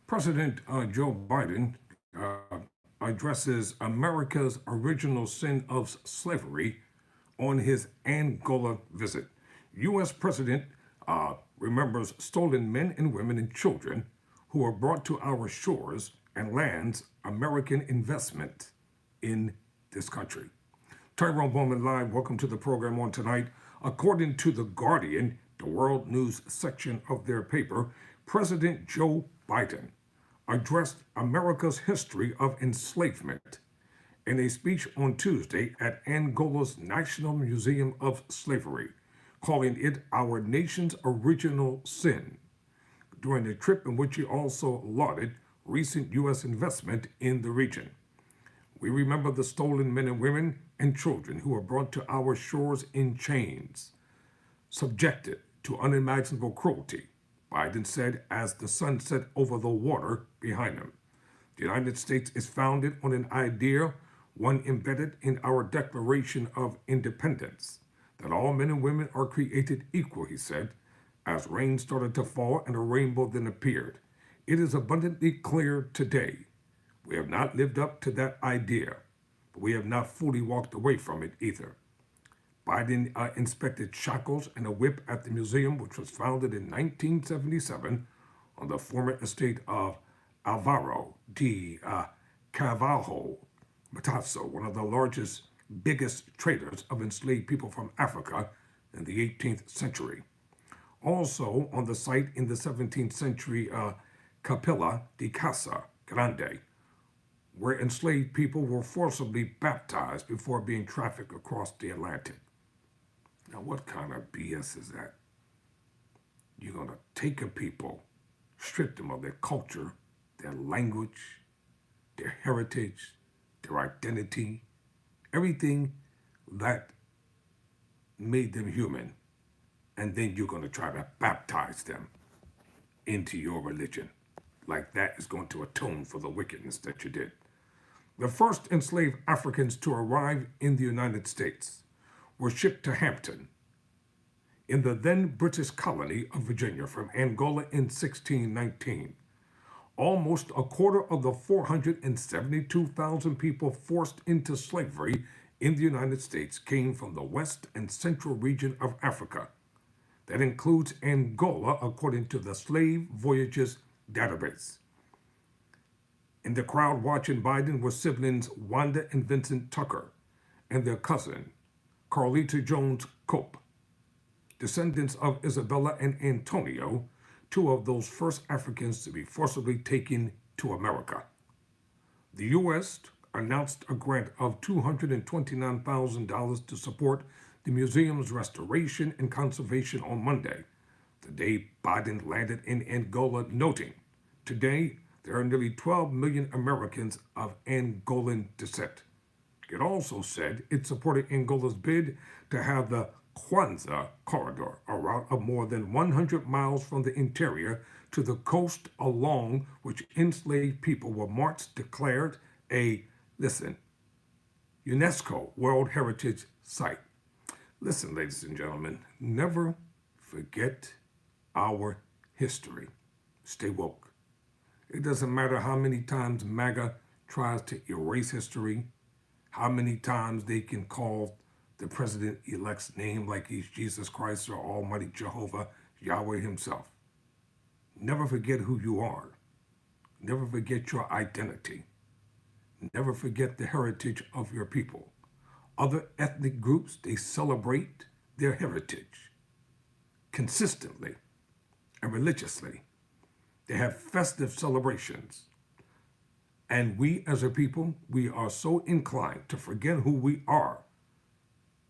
President Joe Biden addresses America's original sin of slavery on his Angola visit. U.S. President remembers stolen men and women and children who were brought to our shores and lands American investment in this country. Tyrone Bowman Live, welcome to the program on tonight. According to The Guardian, the world news section of their paper, President Joe Biden addressed America's history of enslavement in a speech on Tuesday at Angola's National Museum of Slavery, calling it our nation's original sin, during a trip in which he also lauded recent U.S. investment in the region. We remember the stolen men and women and children who were brought to our shores in chains, subjected to unimaginable cruelty, Biden said as the sun set over the water behind him. The United States is founded on an idea, one embedded in our Declaration of Independence, that all men and women are created equal, he said, as rain started to fall and a rainbow then appeared. It is abundantly clear today. We have not lived up to that idea, but we have not fully walked away from it either. Biden inspected shackles and a whip at the museum, which was founded in 1977 on the former estate of Alvaro de Carvalho Matasso, one of the largest, biggest traders of enslaved people from Africa in the 18th century. Also on the site in the 17th century Capilla di Casa Grande, where enslaved people were forcibly baptized before being trafficked across the Atlantic. Now, what kind of BS is that? You're going to take a people, strip them of their culture, their language, their heritage, their identity, everything that made them human, and then you're going to try to baptize them into your religion. Like that is going to atone for the wickedness that you did. The first enslaved Africans to arrive in the United States were shipped to Hampton in the then British colony of Virginia from Angola in 1619. Almost a quarter of the 472,000 people forced into slavery in the United States came from the west and central region of Africa. That includes Angola, according to the Slave Voyages database. In the crowd watching Biden were siblings Wanda and Vincent Tucker and their cousin, Carlita Jones Cope, descendants of Isabella and Antonio, two of those first Africans to be forcibly taken to America. The U.S. announced a grant of $229,000 to support the museum's restoration and conservation on Monday, the day Biden landed in Angola, noting, today there are nearly 12 million Americans of Angolan descent. It also said it supported Angola's bid to have the Kwanzaa corridor, a route of more than 100 miles from the interior to the coast along which enslaved people were marched, declared a, listen, UNESCO World Heritage Site. Listen, ladies and gentlemen, never forget our history. Stay woke. It doesn't matter how many times MAGA tries to erase history, how many times they can call the president-elect's name like he's Jesus Christ or Almighty Jehovah, Yahweh himself. Never forget who you are. Never forget your identity. Never forget the heritage of your people. Other ethnic groups, they celebrate their heritage consistently and religiously. They have festive celebrations. And we as a people, we are so inclined to forget who we are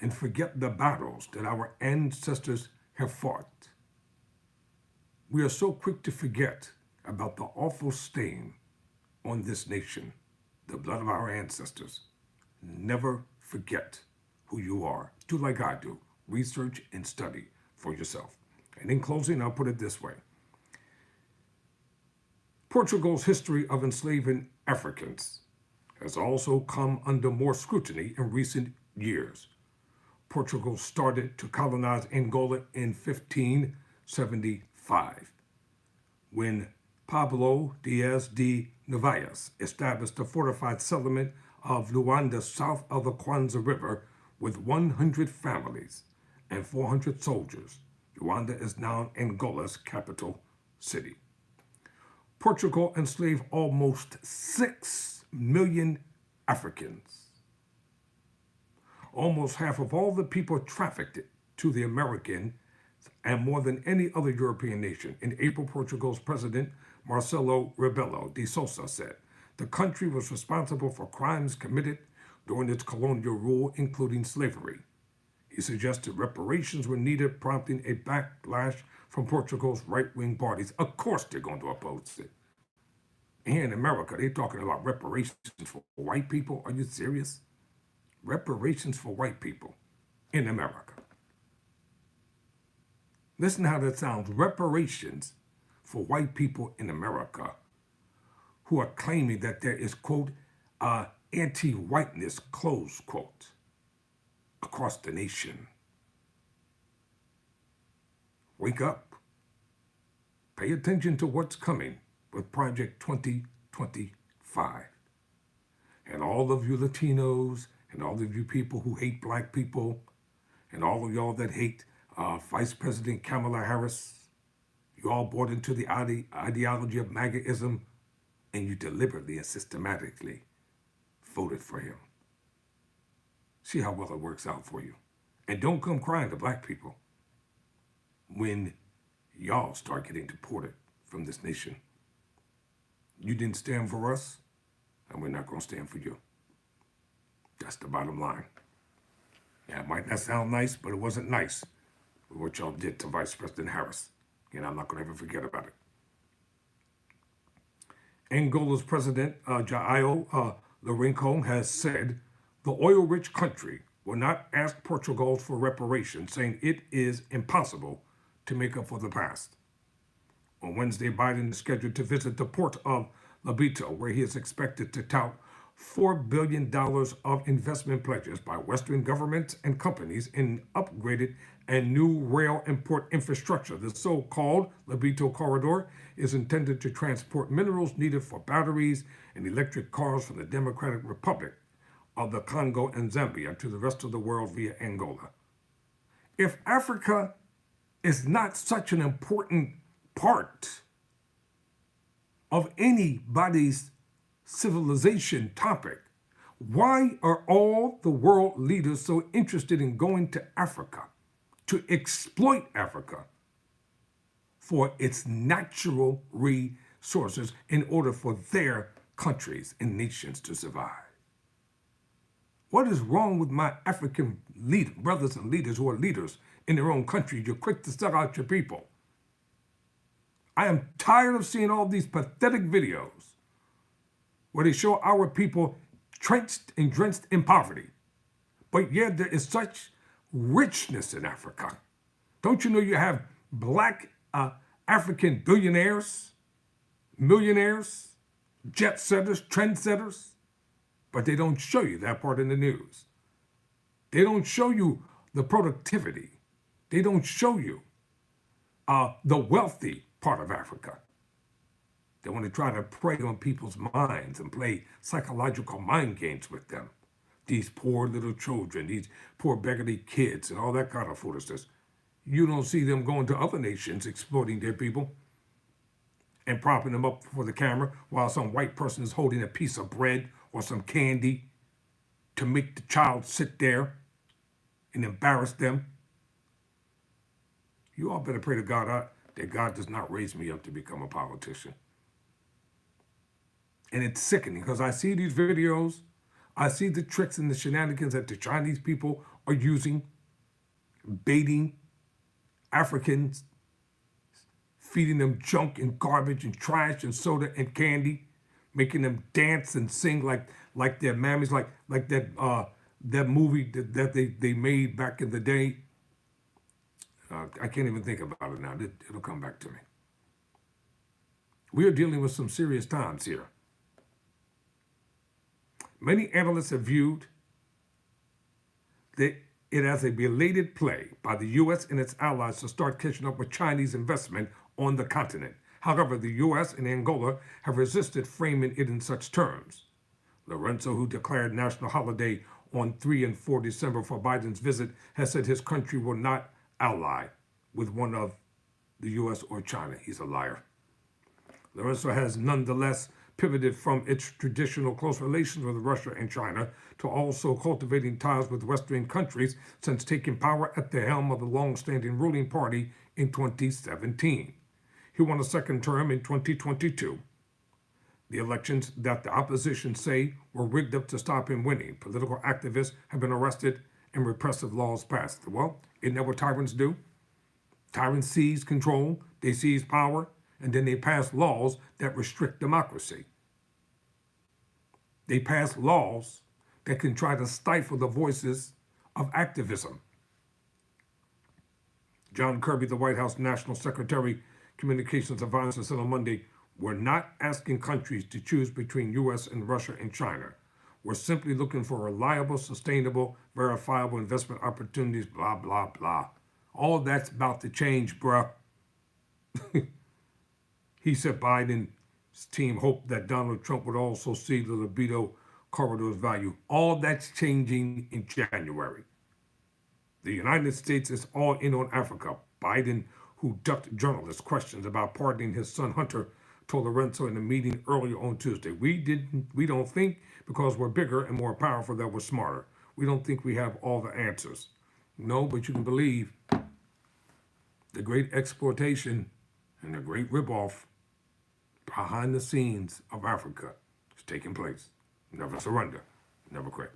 and forget the battles that our ancestors have fought. We are so quick to forget about the awful stain on this nation, the blood of our ancestors. Never forget who you are. Do like I do. Research and study for yourself. And in closing, I'll put it this way. Portugal's history of enslaving Africans has also come under more scrutiny in recent years. Portugal started to colonize Angola in 1575, when Pablo Diaz de Narvaez established a fortified settlement of Luanda south of the Kwanza River with 100 families and 400 soldiers. Luanda is now Angola's capital city. Portugal enslaved almost 6 million Africans. Almost half of all the people trafficked to the American and more than any other European nation. In April, Portugal's president, Marcelo Rebelo de Sousa, said the country was responsible for crimes committed during its colonial rule, including slavery. He suggested reparations were needed, prompting a backlash from Portugal's right-wing parties. Of course they're going to oppose it. Here in America, they're talking about reparations for white people. Are you serious? Reparations for white people in America. Listen how that sounds. Reparations for white people in America who are claiming that there is, quote, anti-whiteness, close quote, across the nation. Wake up. Pay attention to what's coming with Project 2025. And all of you Latinos and all of you people who hate black people and all of y'all that hate Vice President Kamala Harris, you all bought into the ideology of MAGAism, and you deliberately and systematically voted for him. See how well it works out for you. And don't come crying to black people when y'all start getting deported from this nation. You didn't stand for us, and we're not going to stand for you. That's the bottom line. Yeah, it might not sound nice, but it wasn't nice with what y'all did to Vice President Harris. And I'm not going to ever forget about it. Angola's president, Jair Lourenço, has said the oil-rich country will not ask Portugal for reparations, saying it is impossible to make up for the past. On Wednesday, Biden is scheduled to visit the port of Lobito, where he is expected to tout $4 billion of investment pledges by Western governments and companies in upgraded and new rail and port infrastructure. The so-called Lobito Corridor is intended to transport minerals needed for batteries and electric cars from the Democratic Republic of the Congo and Zambia to the rest of the world via Angola. If Africa is not such an important part of anybody's civilization topic, why are all the world leaders so interested in going to Africa to exploit Africa for its natural resources in order for their countries and nations to survive? What is wrong with my African brothers and leaders who are leaders in their own country? You're quick to sell out your people. I am tired of seeing all these pathetic videos where they show our people trenched and drenched in poverty. But yet there is such richness in Africa. Don't you know you have black African billionaires, millionaires, jet setters, trendsetters? But they don't show you that part in the news. They don't show you the productivity. They don't show you the wealthy part of Africa. They want to try to prey on people's minds and play psychological mind games with them. These poor little children, these poor beggarly kids, and all that kind of foolishness. You don't see them going to other nations exploiting their people and propping them up for the camera while some white person is holding a piece of bread or some candy to make the child sit there and embarrass them. You all better pray to God that God does not raise me up to become a politician. And it's sickening because I see these videos, I see the tricks and the shenanigans that the Chinese people are using, baiting Africans, feeding them junk and garbage and trash and soda and candy, making them dance and sing like their mammies, like that movie that they made back in the day. I can't even think about it now. It'll come back to me. We are dealing with some serious times here. Many analysts have viewed it as a belated play by the U.S. and its allies to start catching up with Chinese investment on the continent. However, the U.S. and Angola have resisted framing it in such terms. Lorenzo, who declared national holiday on 3 and 4 December for Biden's visit, has said his country will not ally with one of the U.S. or China. He's a liar. Lorenzo has nonetheless pivoted from its traditional close relations with Russia and China to also cultivating ties with Western countries since taking power at the helm of the long-standing ruling party in 2017. He won a second term in 2022. The elections that the opposition say were rigged up to stop him winning. Political activists have been arrested and repressive laws passed. Well, isn't that what tyrants do? Tyrants seize control, they seize power, and then they pass laws that restrict democracy. They pass laws that can try to stifle the voices of activism. John Kirby, the White House National Secretary, Communications Advisor, said on Monday, "We're not asking countries to choose between U.S. and Russia and China. We're simply looking for reliable, sustainable, verifiable investment opportunities, blah, blah, blah." All that's about to change, bruh. He said Biden's team hoped that Donald Trump would also see the libido corridor's value. All that's changing in January. The United States is all in on Africa. Biden, who ducked journalists' questions about pardoning his son Hunter, told Lorenzo in a meeting earlier on Tuesday, we don't think because we're bigger and more powerful that we're smarter. We don't think we have all the answers. No, but you can believe the great exploitation and the great ripoff behind the scenes of Africa is taking place. Never surrender, never quit.